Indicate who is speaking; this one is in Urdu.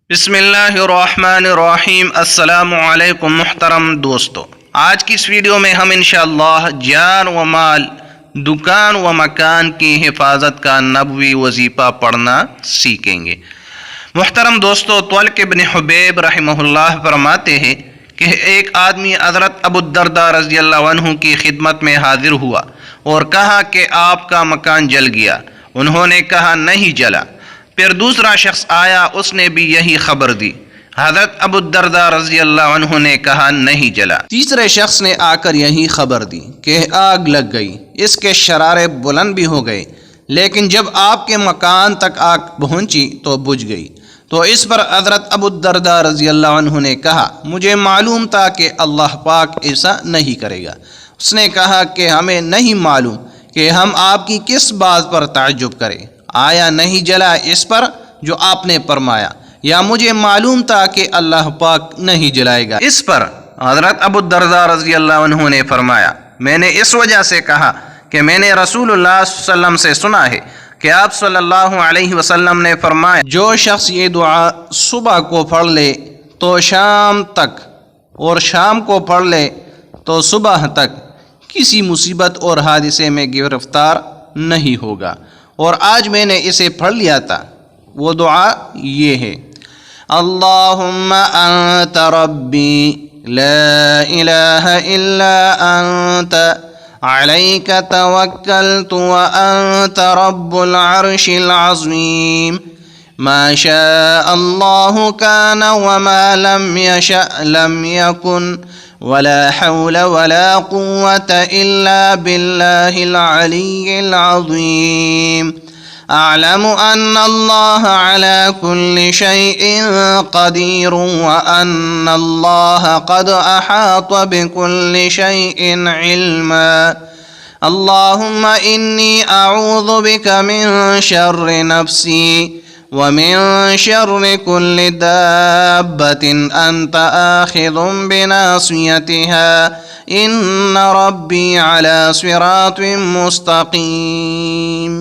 Speaker 1: بسم اللہ الرحمن الرحیم۔ السلام علیکم محترم دوستو، آج کی اس ویڈیو میں ہم انشاءاللہ جان و مال، دکان و مکان کی حفاظت کا نبوی وظیفہ پڑھنا سیکھیں گے۔ محترم دوستو، طلق بن حبیب رحمہ اللہ فرماتے ہیں کہ ایک آدمی حضرت ابو الدرداء رضی اللہ عنہ کی خدمت میں حاضر ہوا اور کہا کہ آپ کا مکان جل گیا۔ انہوں نے کہا نہیں جلا۔ پھر دوسرا شخص آیا، اس نے بھی یہی خبر دی۔ حضرت ابو الدرداء رضی اللہ عنہ نے کہا نہیں جلا۔ تیسرے شخص نے آ کر یہی خبر دی کہ آگ لگ گئی، اس کے شرارے بلند بھی ہو گئے، لیکن جب آپ کے مکان تک آگ پہنچی تو بجھ گئی۔ تو اس پر حضرت ابو الدرداء رضی اللہ عنہ نے کہا مجھے معلوم تھا کہ اللہ پاک ایسا نہیں کرے گا۔ اس نے کہا کہ ہمیں نہیں معلوم کہ ہم آپ کی کس بات پر تعجب کریں، آیا نہیں جلا اس پر جو آپ نے فرمایا، یا مجھے معلوم تھا کہ اللہ پاک نہیں جلائے گا اس پر؟ حضرت ابو الدرداء رضی اللہ عنہ نے فرمایا میں نے اس وجہ سے کہا کہ میں نے رسول اللہ صلی اللہ علیہ وسلم سے سنا ہے کہ آپ صلی اللہ علیہ وسلم نے فرمایا جو شخص یہ دعا صبح کو پڑھ لے تو شام تک، اور شام کو پڑھ لے تو صبح تک کسی مصیبت اور حادثے میں گرفتار نہیں ہوگا۔ اور آج میں نے اسے پڑھ لیا تھا۔ وہ دعا یہ ہے: اللہم انت ربی لا الہ الا انت علیک توکلت وانت رب العرش العظیم ما شاء اللہ کان وما لم یشأ لم یکن ولا حول ولا قوة الا باللہ العلی العظیم اعلم ان اللہ علی کل شیء قدیر وان اللہ قد احاط بكل شیء علما اللہم انی اعوذ بک من شر نفسی ومن شر كل دابة أنت آخذ بناصيتها إن ربي على صراط مستقيم۔